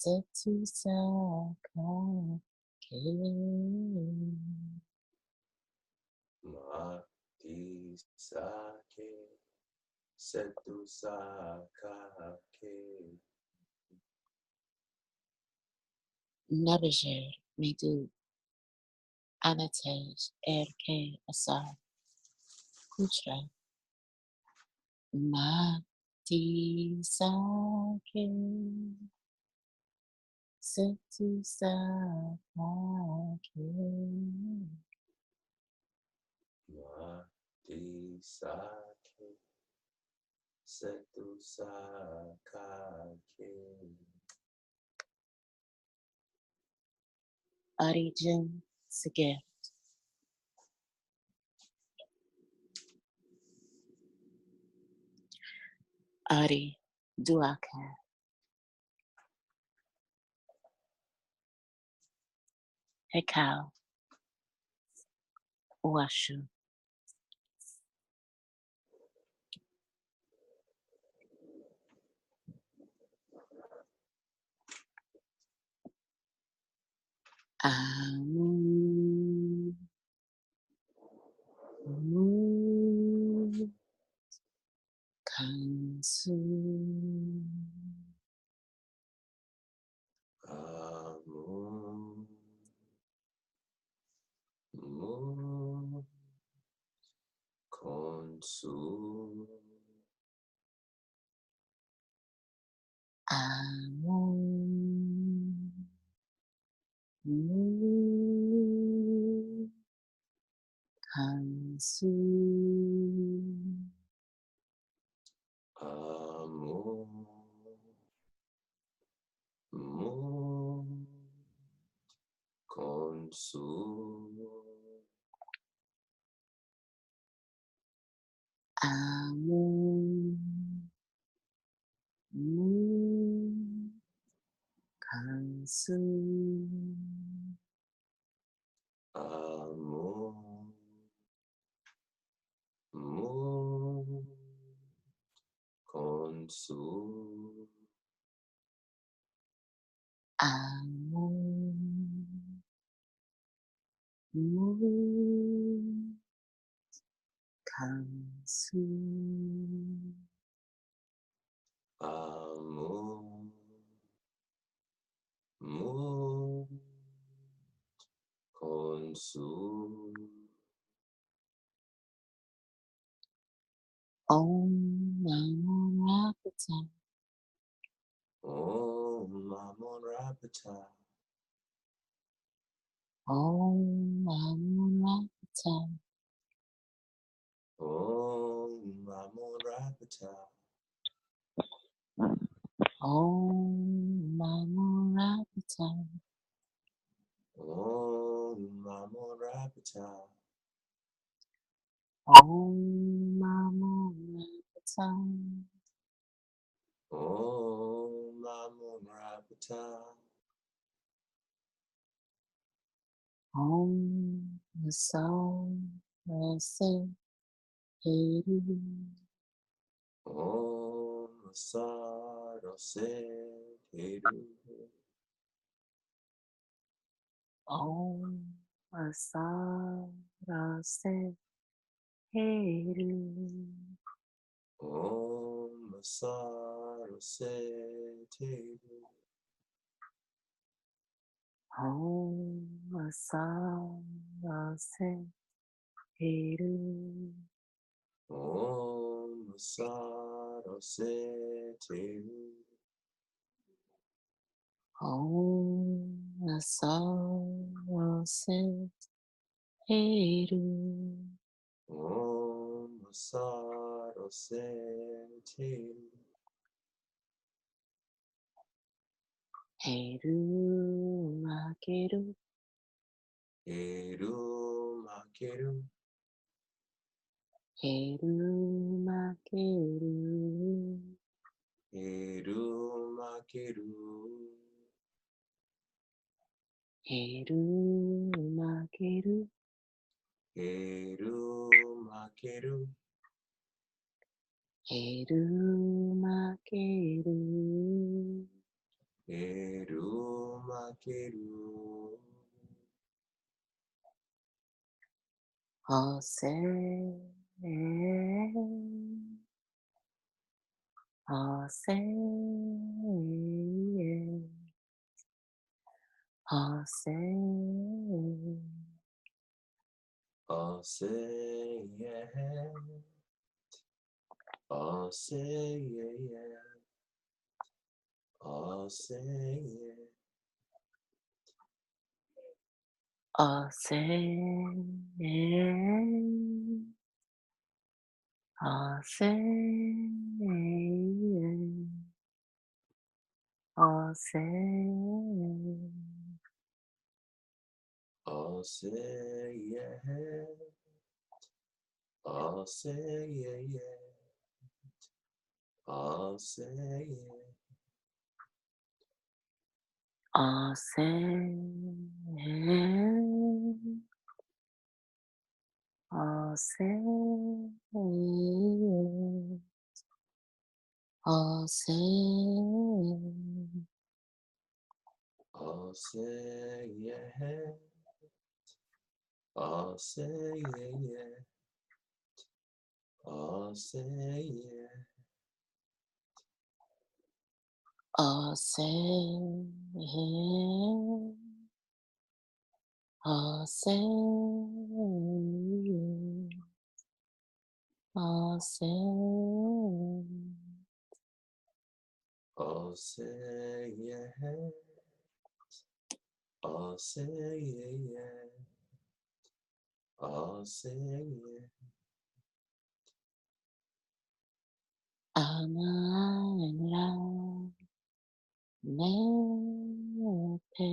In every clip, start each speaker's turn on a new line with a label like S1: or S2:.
S1: Setu Saka Ke
S2: Mati Sake Setu Sakake
S1: Nabajer Medu Anatej Erke Asar Kutra Mati Sake Setu Sakake
S2: Mati Sake Setu Sakake
S1: Arijin Sige Ari Duaka Hekau Washu Amu Mu Kansu
S2: Amun Mu Konsu
S1: Amu Mu Kansu
S2: Amun Mu Konsu
S1: Amu Mu Kansu
S2: Amun Mu Konsu
S1: Amu Mu Kansu
S2: Amun Mu Konsu
S1: Om Namo Rakata
S2: Om Amun Rapata
S1: Om Namo Rakata
S2: Om Amun Rapata
S1: Om Namo Rakata
S2: Om Amun Rapata
S1: Om Namo Rakata
S2: Om Amun Rapata
S1: Om Naso Rase Heru
S2: Om Saro Se Kedu
S1: Om Asa Rase Heru
S2: Om Saro Se Tedu
S1: Om Asa Rase Heru
S2: Om Saro Se Tedu
S1: Om Asa Rase Heru
S2: Om Saro Se Tedu
S1: Heru Makeru
S2: Kedu Makedu
S1: Heru Makeru
S2: Kedu Makedu
S1: Heru Makeru
S2: Kedu Makedu
S1: Heru Makeru
S2: Keru makeru.
S1: Ose. Ose. Ose.
S2: I'll say yeah. I'll say yeah. I'll say yeah.
S1: Ose. Ose. Ose.
S2: I'll say yeah. I'll say yeah yeah. I'll say yeah.
S1: Ose. Ose. Ose.
S2: I'll say yeah. I'll say yeah yeah. I'll say yeah.
S1: Ose. Ose. Ose.
S2: I'll say yeah. I'll say yeah yeah. I'll say yeah.
S1: Amara nepe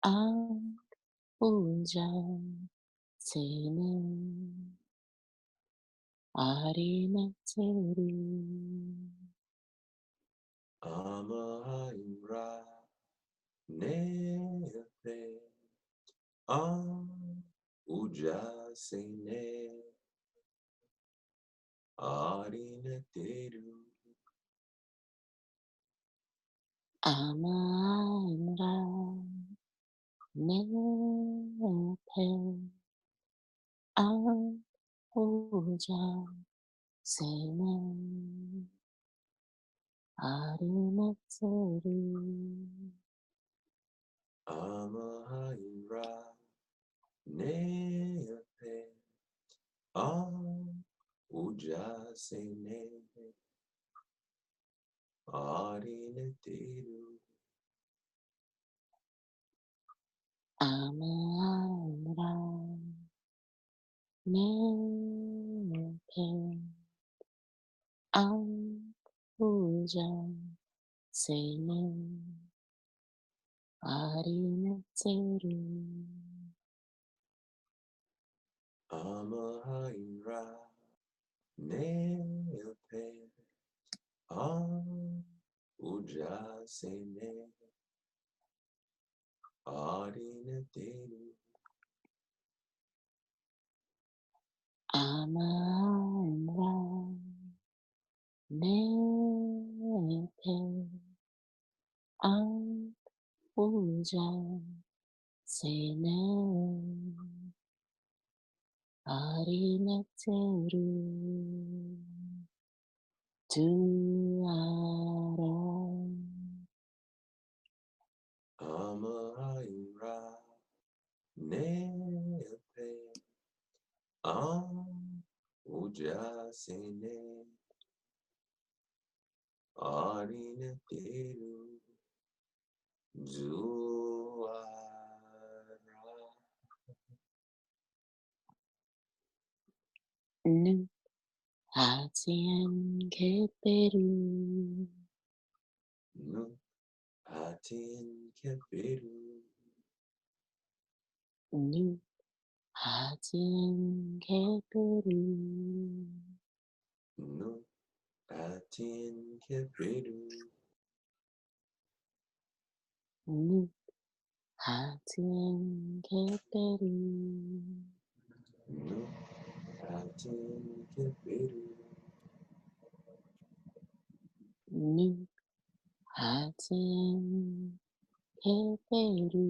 S1: apuja sene arimateri
S2: Amaimra nepe am ujasene arineteru.
S1: Amara nepe apuja sene arimateri
S2: Amaimra nepe am ujasene arineteru.
S1: Amara nepe apuja sene arimateri
S2: Amaimra nepe am ujasene arineteru.
S1: Amara nepe apuja sene arimateri tuara
S2: Amaimra nepe am ujasene arineteru. Zuara
S1: nu hatien keperu
S2: nu atin keperu.
S1: nu hatien keperu
S2: Nu atin keperu.
S1: nu hatien keperu
S2: Nu atin keperu.
S1: nu Atien keperu.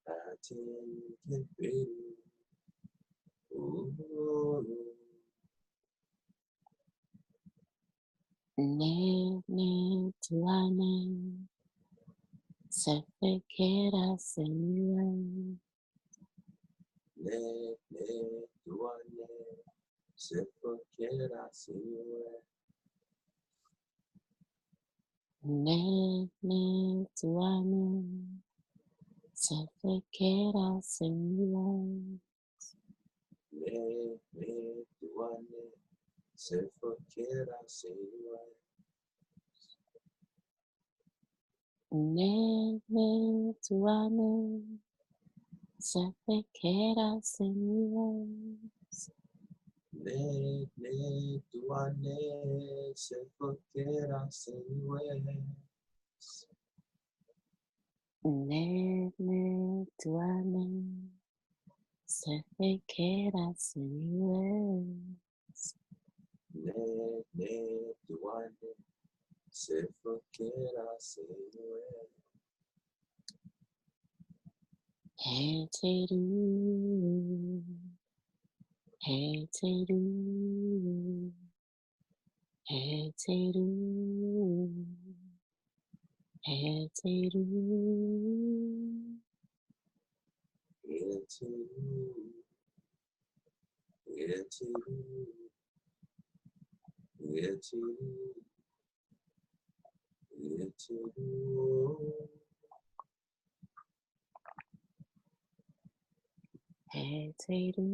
S2: Atin keperu.
S1: Ne tuane. Sefekera senua.
S2: Ne tuane. Sefekera senua.
S1: Ne tuane. Sefekera senua.
S2: Ne tuane. Sefekera senua.
S1: Ne tuane. Sefekera senua.
S2: Ne tuane. Sefekera senua.
S1: Ne tuane. Sefekera senua.
S2: Ne tuane. Sefekera senua.
S1: Heteru, heteru, heteru, heteru,
S2: Into, into, into, into,
S1: heteru,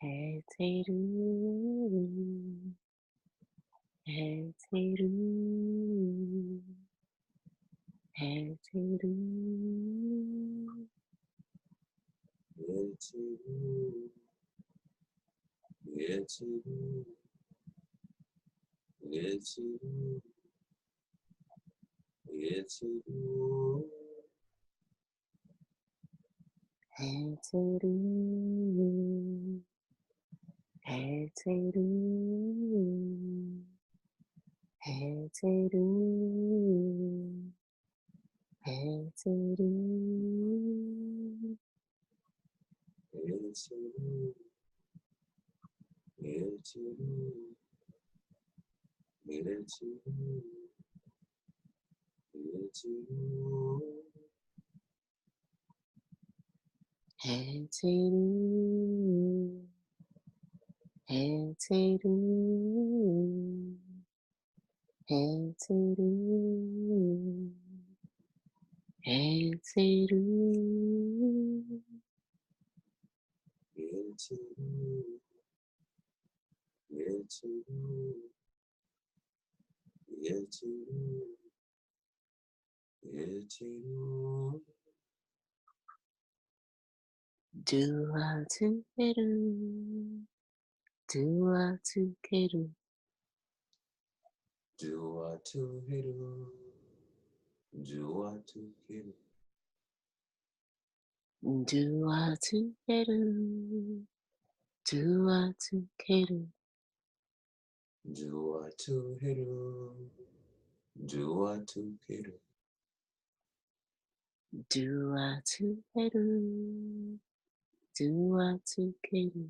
S1: heteru, heteru, heteru,
S2: into, into, into, into,
S1: heteru, heteru, heteru, heteru,
S2: into,
S1: heteru, heteru, heteru, heteru, dua tu keru, dua tu keru,
S2: Dua to hiru, dua to hiru,
S1: dua tu keru, dua tu keru,
S2: dua to hiru, dua to hiru,
S1: dua tu keru, dua tu keru,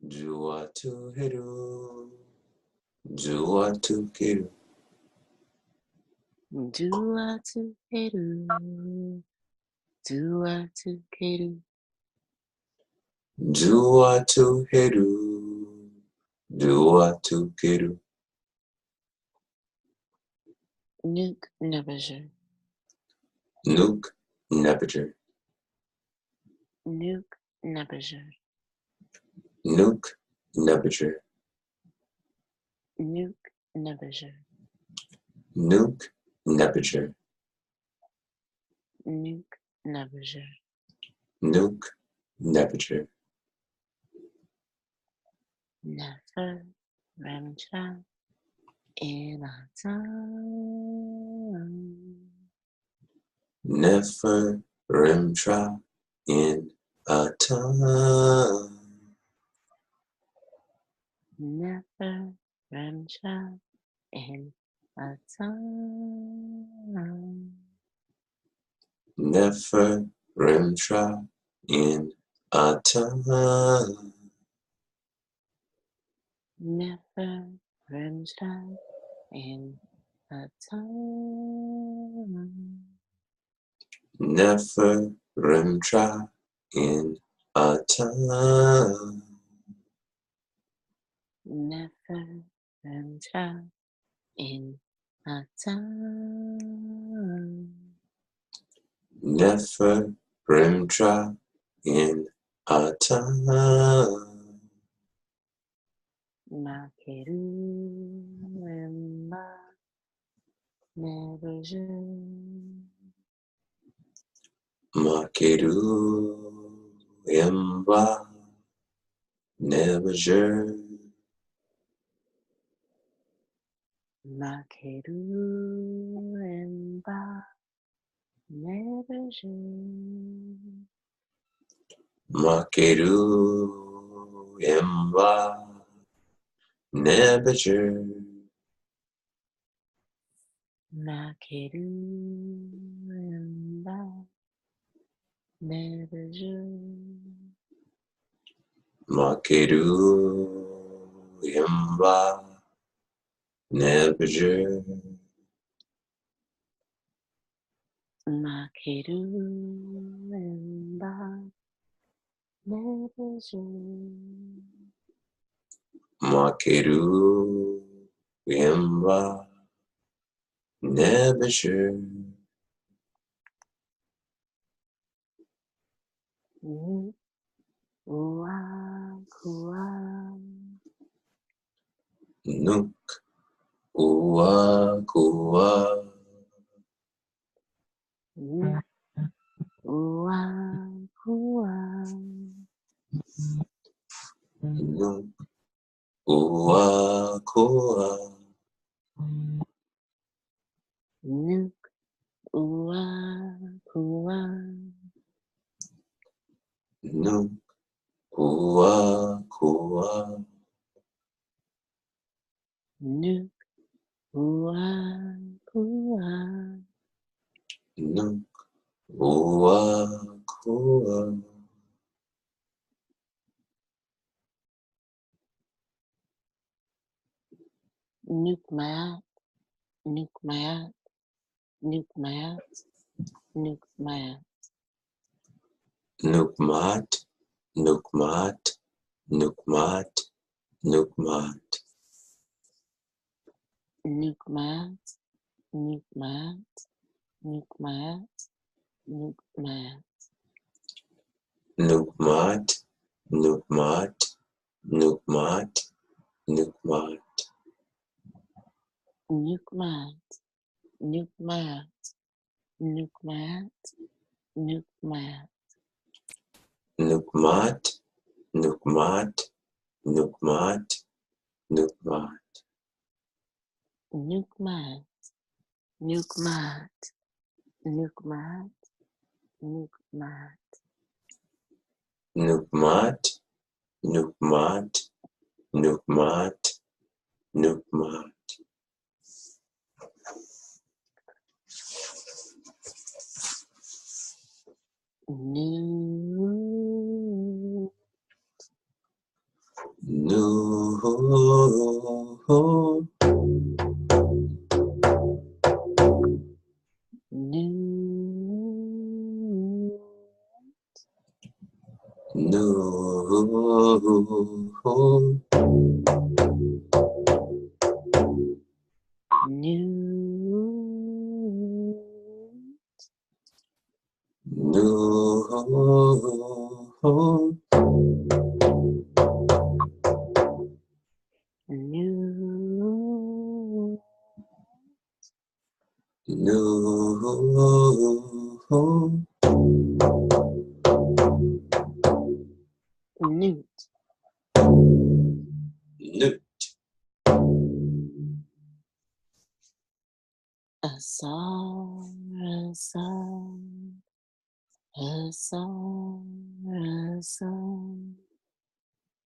S2: dua to hiru, dua to hiru,
S1: dua tu keru, dua tu keru,
S2: dua to hiru, dua to hiru,
S1: nuk nabaja,
S2: nuk nabager,
S1: nuk nabaja,
S2: nuk nabager,
S1: nuk nabaja,
S2: nuk nabager,
S1: nuk nabaja,
S2: nuk nabager,
S1: never ramcha inatan,
S2: nefer rimtra in a time.
S1: never venture in a time.
S2: Never venture in a time.
S1: Never venture in a time.
S2: Never venture in a time.
S1: Never venture in a time.
S2: Never venture in a time.
S1: Makeru emba never je.
S2: Makeru emba never je.
S1: Makeru emba never je.
S2: Makeru emba never je.
S1: Makeru emba never je.
S2: Makeru emba never je.
S1: Makeru emba never je.
S2: Makeru emba never je.
S1: Ua kua.
S2: Nuk ua kua.
S1: Ua kua.
S2: Nuk ua kua.
S1: Nuk ua kua.
S2: Nuk ua kua.
S1: Nuk ua kua.
S2: Nuk ua kua.
S1: Nuk maat. Nuk maat. Nuk maat. Nuk maat.
S2: Nuk mat. Nuk mat. Nuk mat. Nuk mat.
S1: Nuk maat. Nuk maat. Nuk maat. Nuk maat.
S2: Nuk mat. Nuk mat. Nuk mat. Nuk mat.
S1: Nuk maat. Nuk maat. Nuk maat. Nuk maat.
S2: Nuk mat. Nuk mat. Nuk mat. Nuk mat.
S1: Nuk maat. Nuk maat. Nuk maat. Nuk maat.
S2: Nuk mat. Nuk mat. Nuk mat. Nuk mat.
S1: Nu.
S2: Nu.
S1: Nu.
S2: Nu.
S1: Nu.
S2: Nu.
S1: Nu.
S2: Nu.
S1: Newt.
S2: Newt.
S1: A song, a song, a song, a song.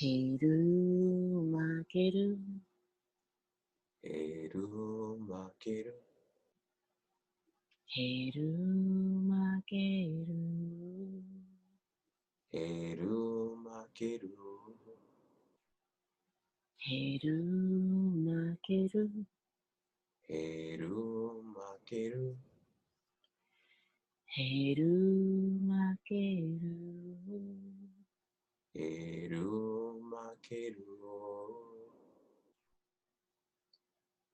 S1: Heru makeru.
S2: Heru makeru.
S1: Heru makeru.
S2: Heru makeru.
S1: Heru makeru.
S2: Heru makeru.
S1: Heru makeru.
S2: Heru makeru.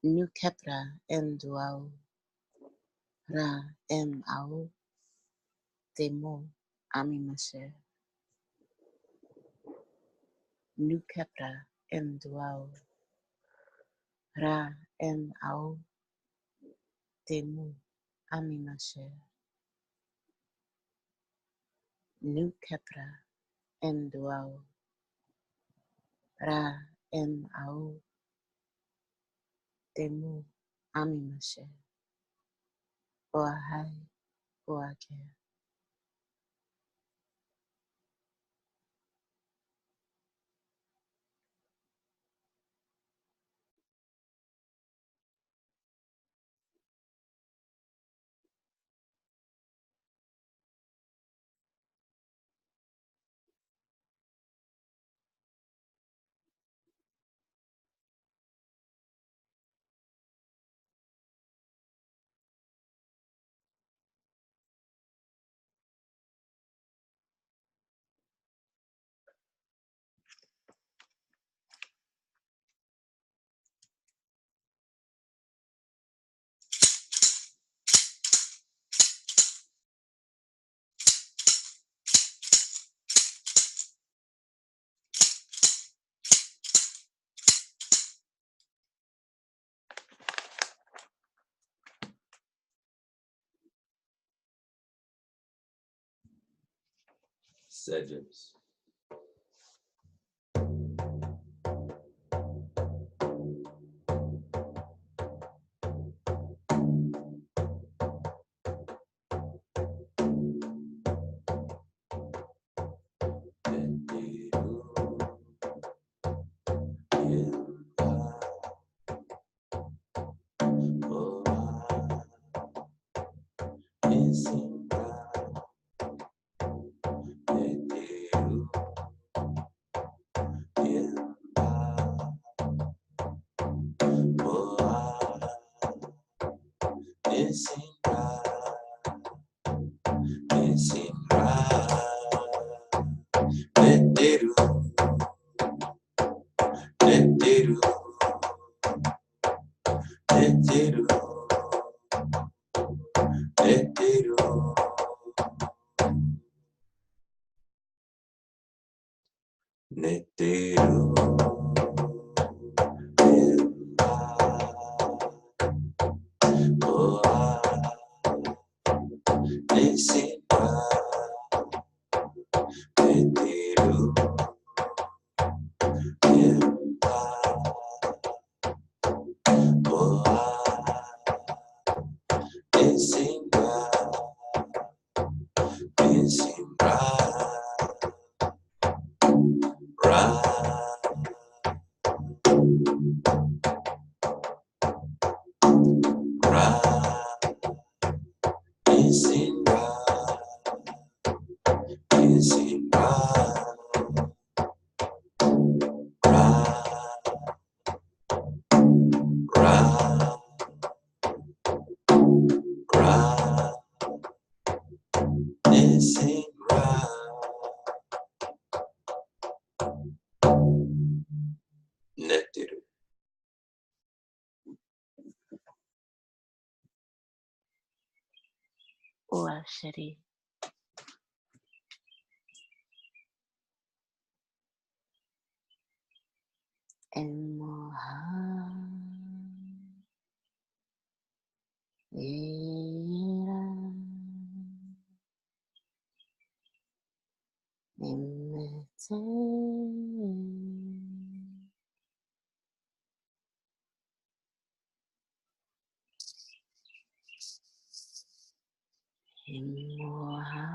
S1: Nu kepra em duau. Ra em au. Temo ami masher. Nu kepra em duau. Ra em au. Temu ami masher. Nu kepra em duau. Ra em au. Temu ami masher. Oahai oake.
S2: Sedges.
S1: Oasheri. Emoha. Era. Emete. Emoha.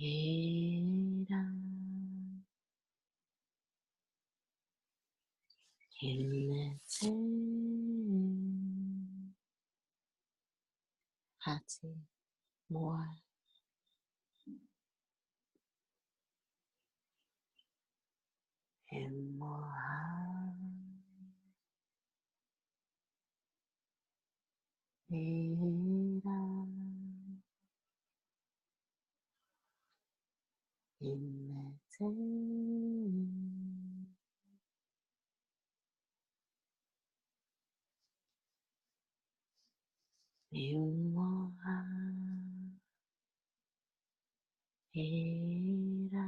S1: Era. Himete hati moa emoha era himete emoha era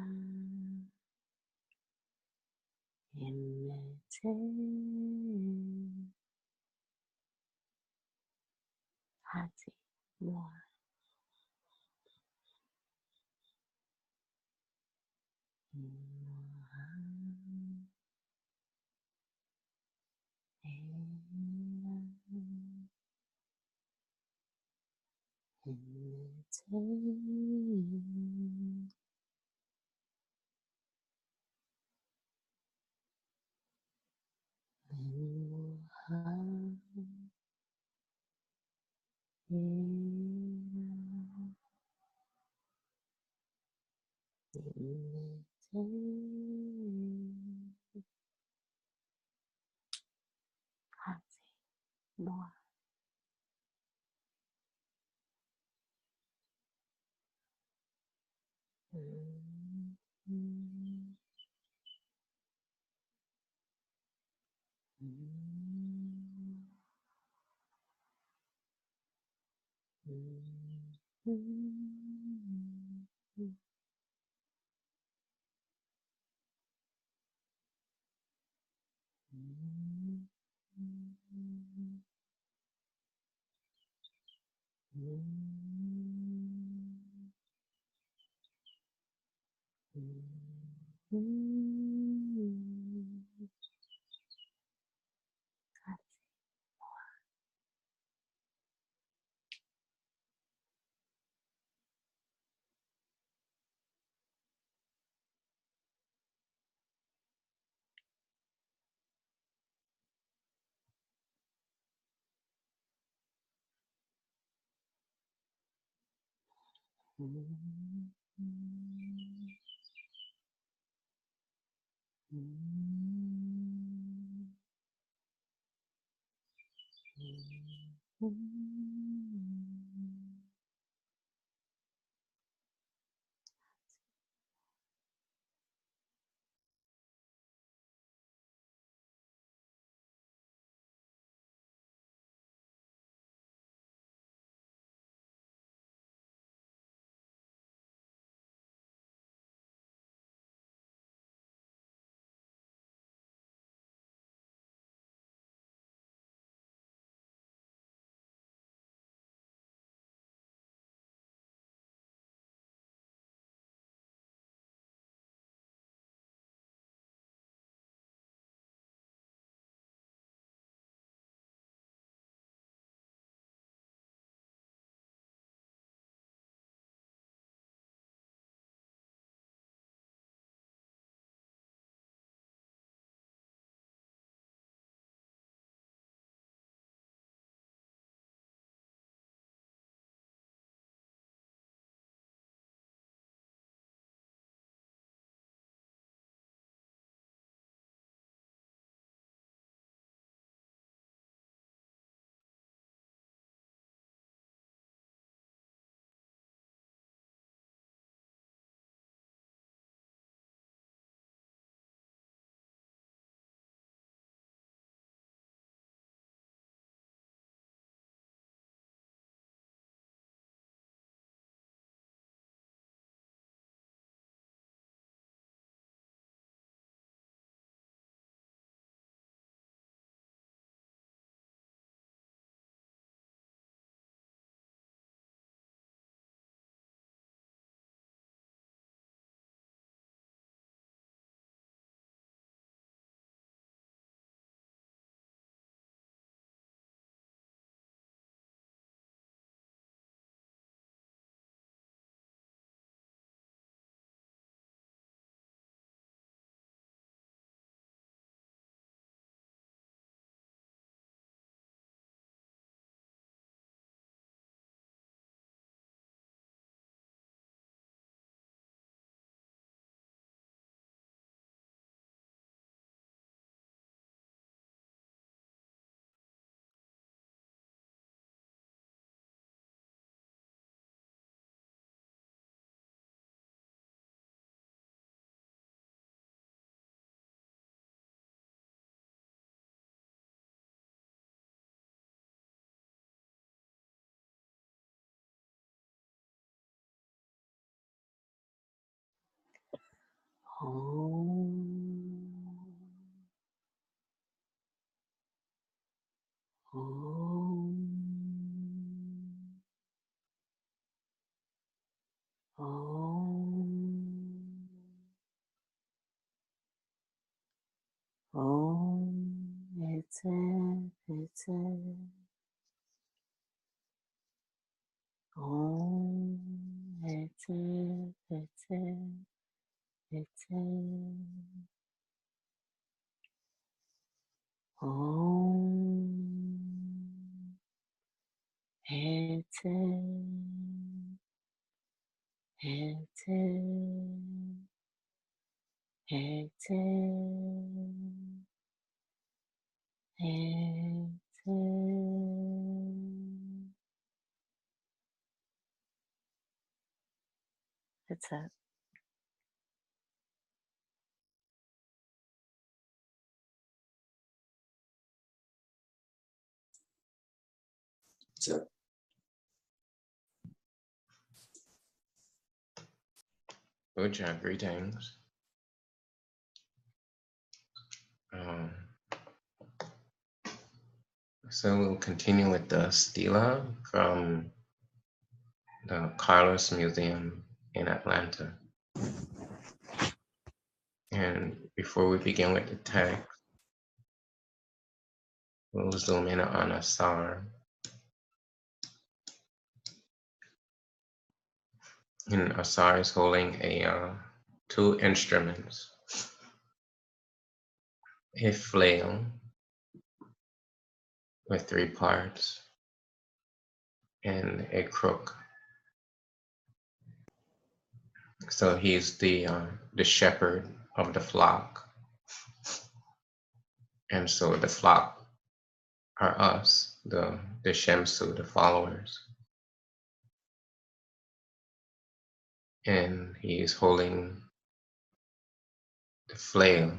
S1: himete hati moa emoha era himete emoha Om. Om. Om. Om. Ete, ete. Om. Ete, ete, ete. Om. Ete, ete, ete, ete. That's it.
S2: So,
S3: Uja, greetings. Um, so we'll continue with the stela from the Carlos Museum in Atlanta. And before we begin with the text, we'll zoom in on Asar. And Asar is holding two instruments, a flail with 3 parts and a crook. So he's the shepherd of the flock. And so the flock are us, the Shemsu, the followers. And he is holding the flail,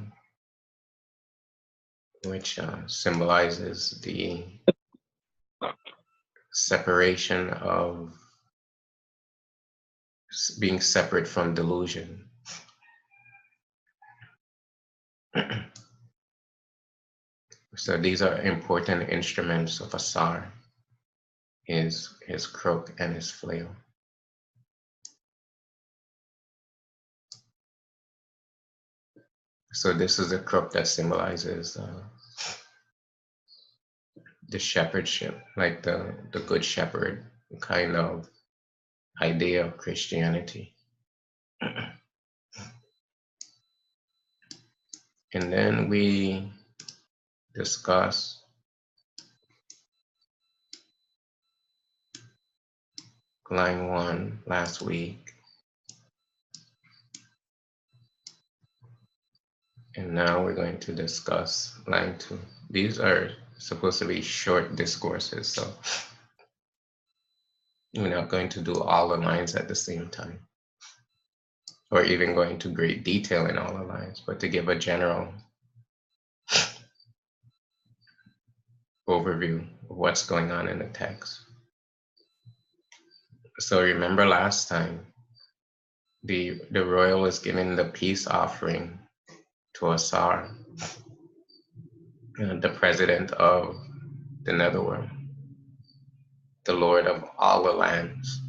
S3: which symbolizes the separation of being separate from delusion. So these are important instruments of Asar, his crook and his flail. So this is a crook that symbolizes the shepherdship, like the good shepherd kind of idea of Christianity. And then we discuss line 1 last week. And now we're going to discuss line 2. These are supposed to be short discourses, so we're not going to do all the lines at the same time, or even go into great detail in all the lines, but to give a general overview of what's going on in the text. So remember last time, the royal was given the peace offering to Asar, the president of the netherworld, the lord of all the lands.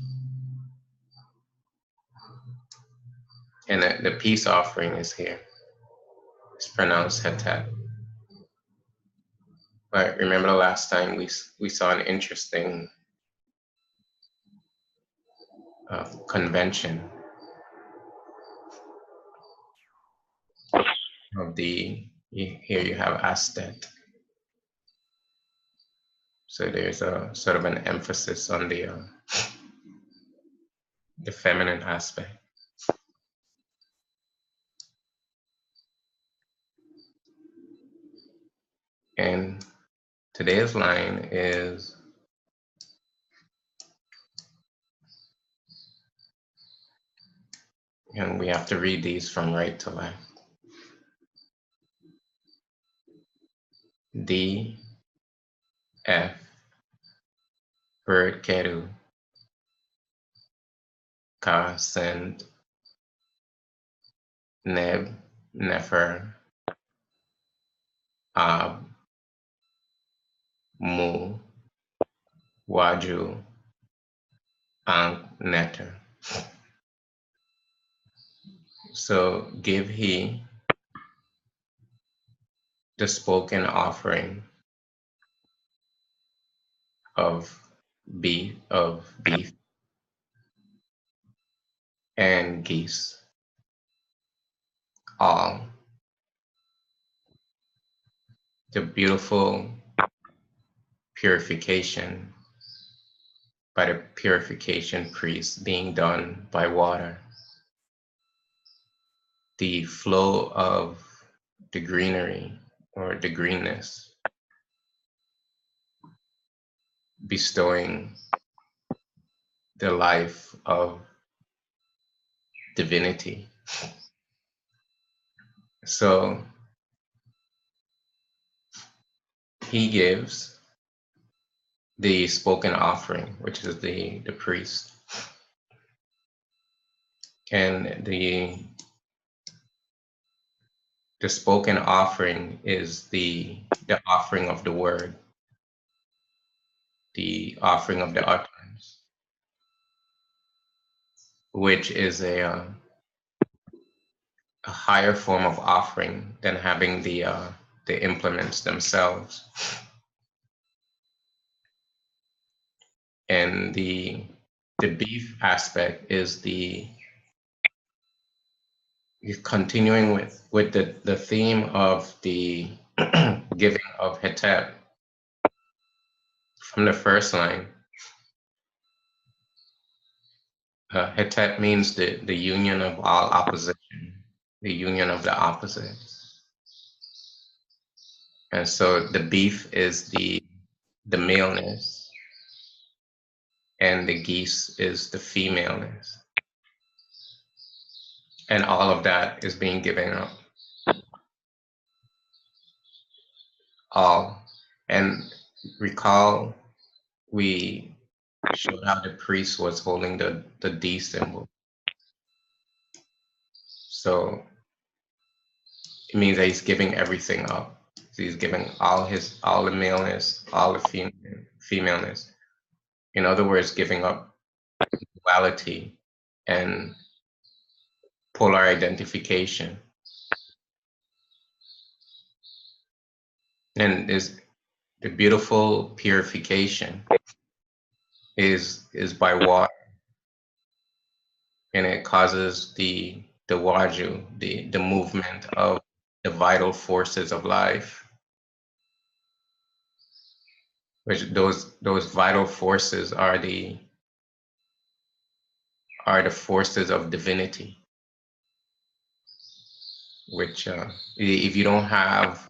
S3: And the peace offering is here. It's pronounced hetet. But remember the last time we saw an interesting convention of here you have astet. So there's a sort of an emphasis on the feminine aspect. And today's line is and we have to read these from right to left. D, F, bird keru, ka, send, Neb, Nefer, Ab, Mu, Waju, Ankh, Neter. So give he the spoken offering of beef and geese, all the beautiful purification by the purification priest being done by water, the flow of the greenery or the greenness bestowing the life of divinity. So he gives the spoken offering, which is the priest, and the spoken offering is the offering of the word, the offering of the utterance, which is a higher form of offering than having the implements themselves. And the beef aspect is the continuing with the theme of the giving of Hetep from the first line. Hetep means the union of all opposition, the union of the opposites. And so the beef is the maleness, and the geese is the femaleness. And all of that is being given up. All. And recall, we showed how the priest was holding the D symbol. So it means that he's giving everything up. So he's giving all the maleness, all the femaleness. In other words, giving up duality and polar identification. And is the beautiful purification is by water, and it causes the waju, the movement of the vital forces of life, which those vital forces are the forces of divinity, which if you don't have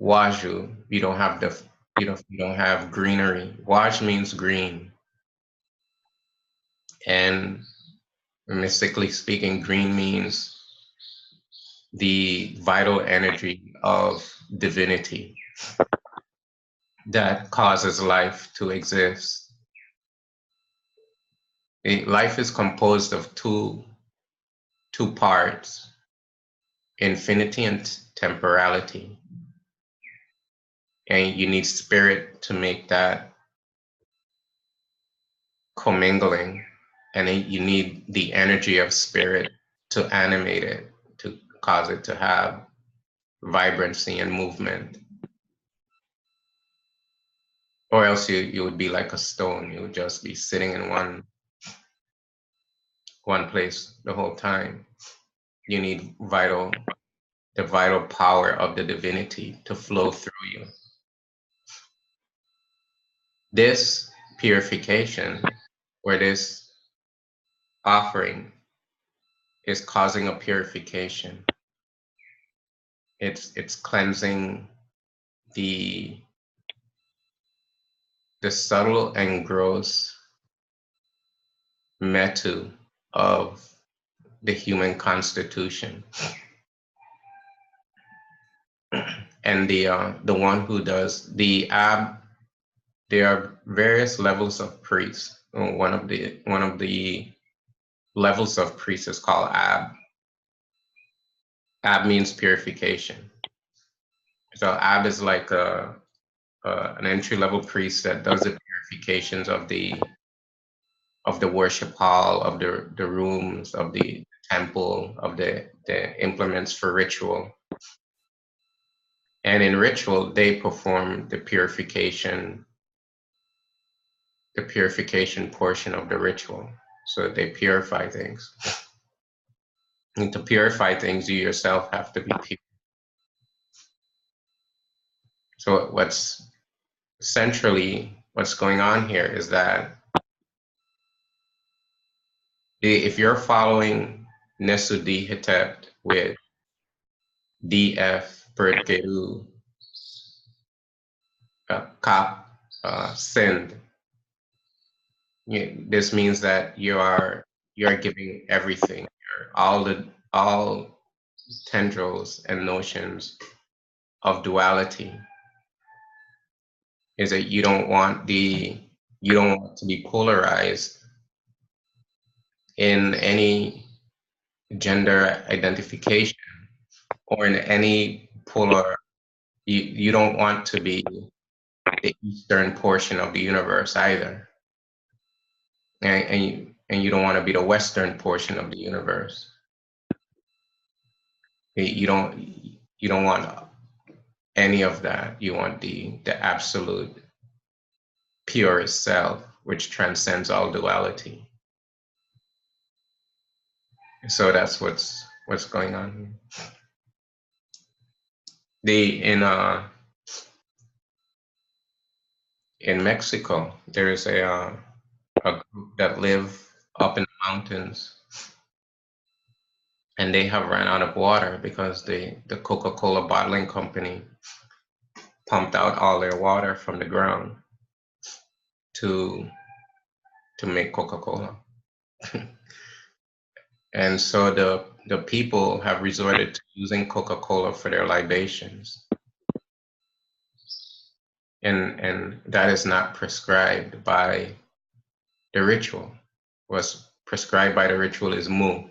S3: waju, you don't have you don't have greenery. Waj means green, and mystically speaking, green means the vital energy of divinity that causes life to exist. Life is composed of two parts, infinity and temporality. And you need spirit to make that commingling, and you need the energy of spirit to animate it, to cause it to have vibrancy and movement. Or else you would be like a stone. You would just be sitting in one place the whole time. You need the vital power of the divinity to flow through you. This purification, or this offering, is causing a purification. It's cleansing the subtle and gross metu of the human constitution. And the one who does the ab, there are various levels of priests. One of the levels of priests is called ab, Ab means purification. So Ab is like an entry-level priest that does the purifications of the worship hall, of the rooms, of the temple, of the implements for ritual. And in ritual, they perform the purification portion of the ritual. So they purify things. And to purify things, you yourself have to be pure. So what's going on here is that if you're following Nesu Di Hetep with DF Perkeu Kap Sind, this means that you are giving everything, all tendrils and notions of duality. Is that you don't want to be polarized in any gender identification or in any polar. You don't want to be the eastern portion of the universe either, and you don't want to be the western portion of the universe. You don't want any of that. You want the absolute purest self, which transcends all duality. So that's what's going on here. In Mexico, there is a group that live up in the mountains, and they have ran out of water because the Coca-Cola bottling company pumped out all their water from the ground to make Coca-Cola. And so the people have resorted to using Coca-Cola for their libations. And that is not prescribed by the ritual. What's prescribed by the ritual is mu.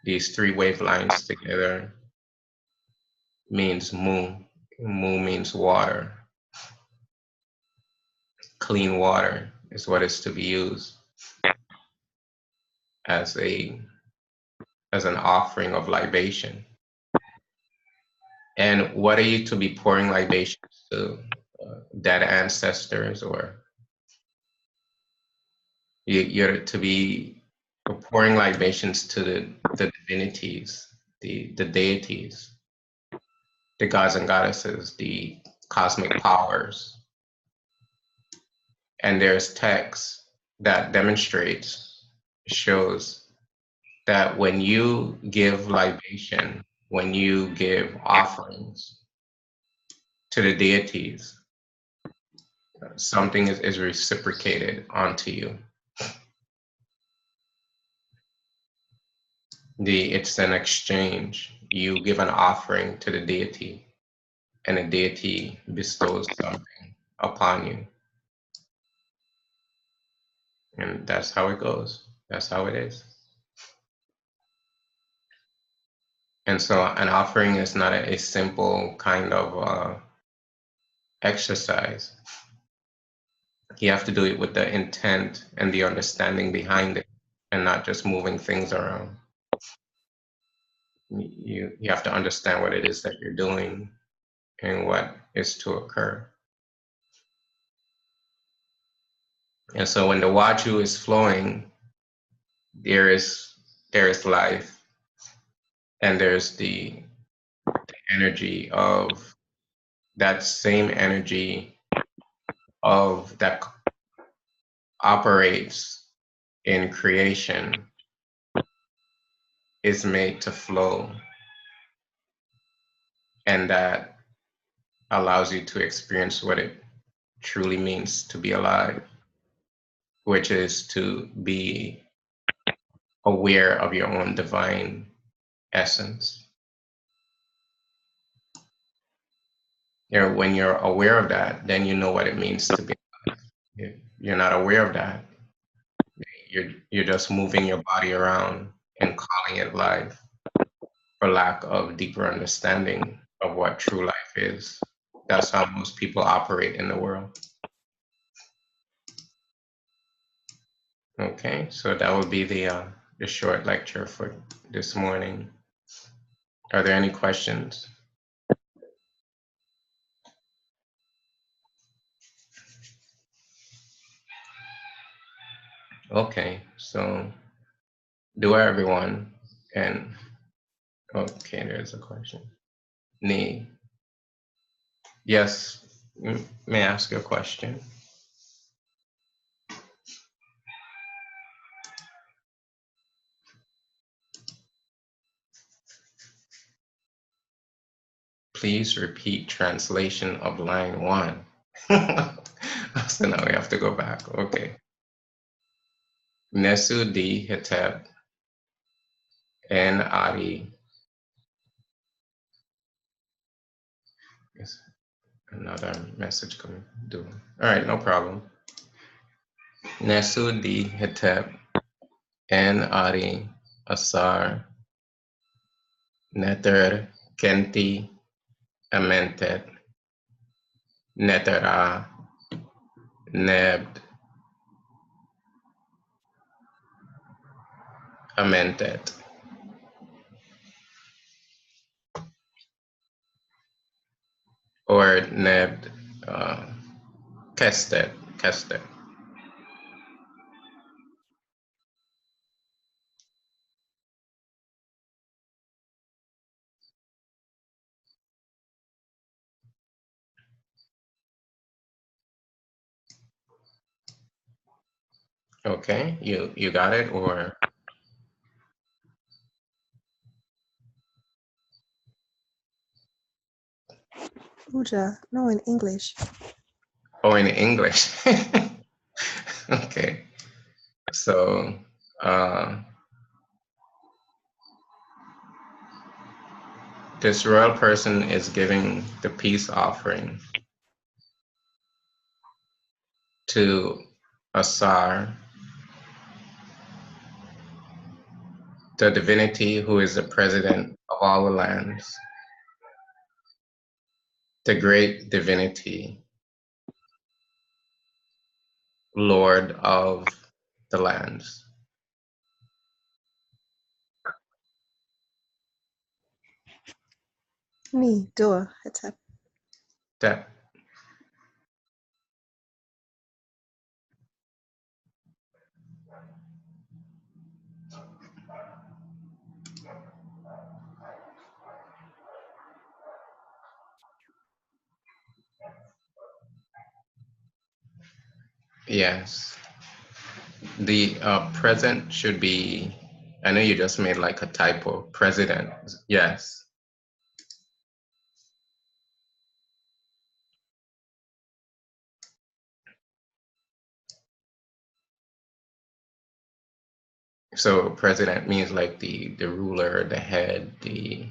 S3: These three wavelines together means mu. Mu means water. Clean water is what is to be used as an offering of libation. And what are you to be pouring libations to? Dead ancestors, or you're to be pouring libations to the divinities, the deities, the gods and goddesses, the cosmic powers. And there's text that shows that when you give libation, when you give offerings to the deities, something is reciprocated onto you. It's an exchange. You give an offering to the deity, and the deity bestows something upon you. And that's how it goes. That's how it is. And so an offering is not a simple kind of exercise. You have to do it with the intent and the understanding behind it, and not just moving things around. You have to understand what it is that you're doing and what is to occur. And so when the Waju is flowing, there is life, and there's the energy of that same energy of that operates in creation is made to flow, and that allows you to experience what it truly means to be alive, which is to be aware of your own divine essence. When you're aware of that, then you know what it means to be alive. If you're not aware of that, you're just moving your body around and calling it life. for lack of deeper understanding of what true life is. That's how most people operate in the world. Okay, so that will be the short lecture for this morning. Are there any questions? Okay, so do everyone, and okay, there's a question. Nee. Yes, may I ask you a question? Please repeat translation of line 1. So now we have to go back. Okay. Nesu di Hetep en Ari. Yes, another message coming. All right, no problem. Nesu di Hetep en Ari Asar Neter Kenti Amentet Netera Nebd Amentet. Or Nebd Kestet. Kestet. Okay, you got it, or
S4: Puja, no, in English.
S3: oh, in English. Okay, so this royal person is giving the peace offering to Asar, the divinity who is the president of all the lands, the great divinity, Lord of the lands.
S4: Me, Dua, Hetep.
S3: That yes. The present should be, I know you just made like a typo, president, yes. So president means like the ruler, the head, the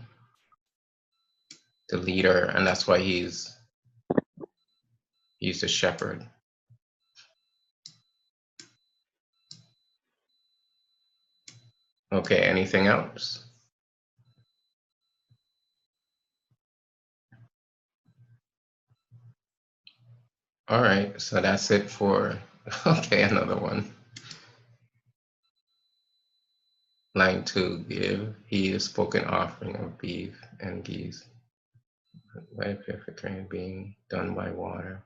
S3: leader, and that's why he's the shepherd. Okay, anything else? All right, so that's it for, okay, another one. Line 2, give he a spoken offering of beef and geese, by perfect rain being done by water,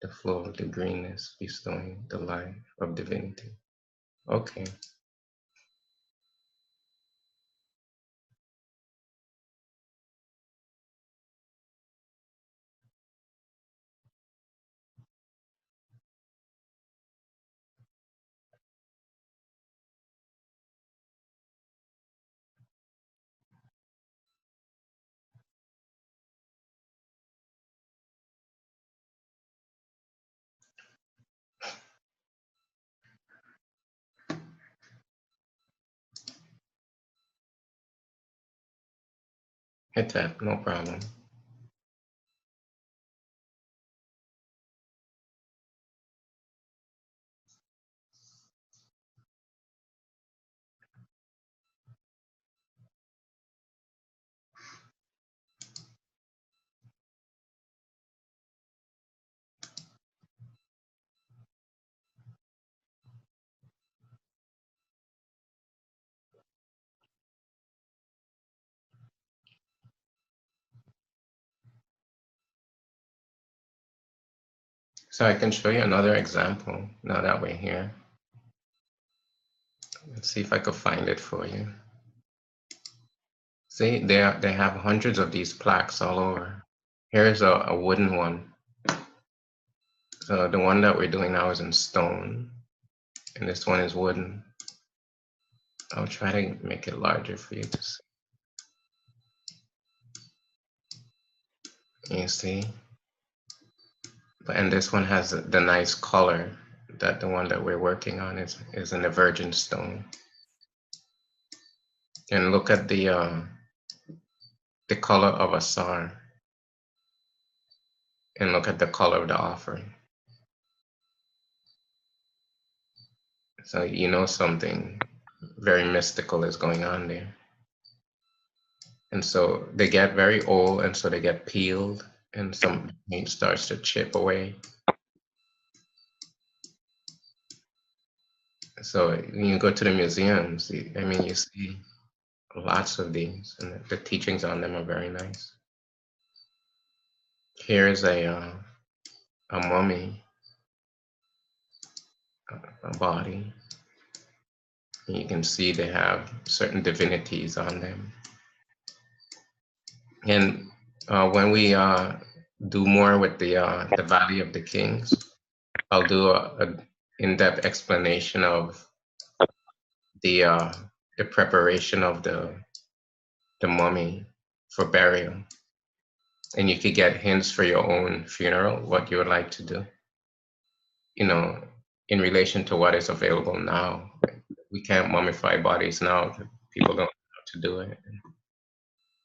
S3: the flow of the greenness bestowing the life of divinity. Okay. Hit that, no problem. So I can show you another example now that we're here. Let's see if I could find it for you. See, they have hundreds of these plaques all over. Here's a wooden one. So the one that we're doing now is in stone, and this one is wooden. I'll try to make it larger for you to see. You see? And this one has the nice color that the one that we're working on is in a virgin stone. And look at the color of a sar, and look at the color of the offering. So you know something very mystical is going on there. And so they get very old, and so they get peeled, and some paint starts to chip away. So when you go to the museums, I mean, you see lots of these, and the teachings on them are very nice. Here's a mummy, a body. And you can see they have certain divinities on them. And when we do more with the Valley of the Kings, I'll do a in-depth explanation of the preparation of the mummy for burial, and you could get hints for your own funeral, what you would like to do. You know, in relation to what is available now, we can't mummify bodies now. People don't know how to do it,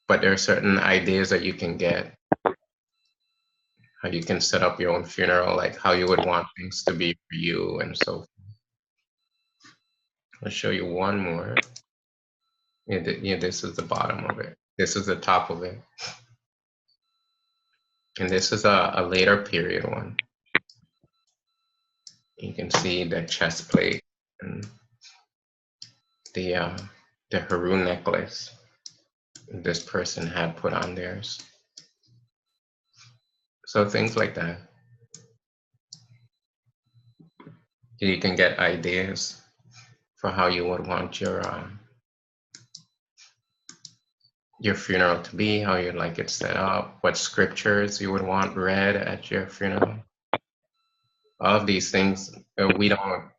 S3: but there are certain ideas that you can get. How you can set up your own funeral, like how you would want things to be for you, and so forth. I'll show you one more. Yeah, this is the bottom of it. This is the top of it. And this is a later period one. You can see the chest plate and the Haru necklace this person had put on theirs. So things like that. You can get ideas for how you would want your funeral to be, how you'd like it set up, what scriptures you would want read at your funeral. All of these things we're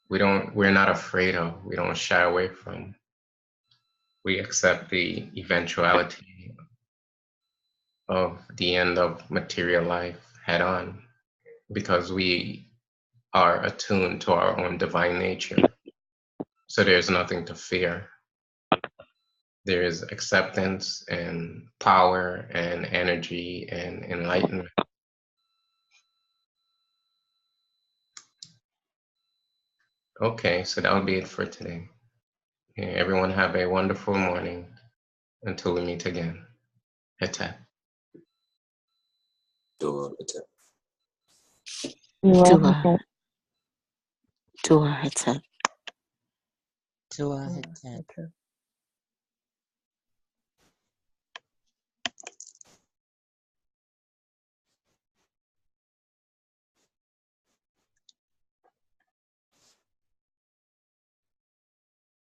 S3: not afraid of, we don't shy away from. We accept the eventuality of the end of material life head on, because we are attuned to our own divine nature. So there's nothing to fear. There is acceptance and power and energy and enlightenment. Okay, so that'll be it for today. Okay, everyone have a wonderful morning until we meet again. Hetep.
S2: Dua, Hetep.
S1: Dua. Dua Hetep.
S5: Dua
S1: Dua
S5: Hetep.
S1: Hetep.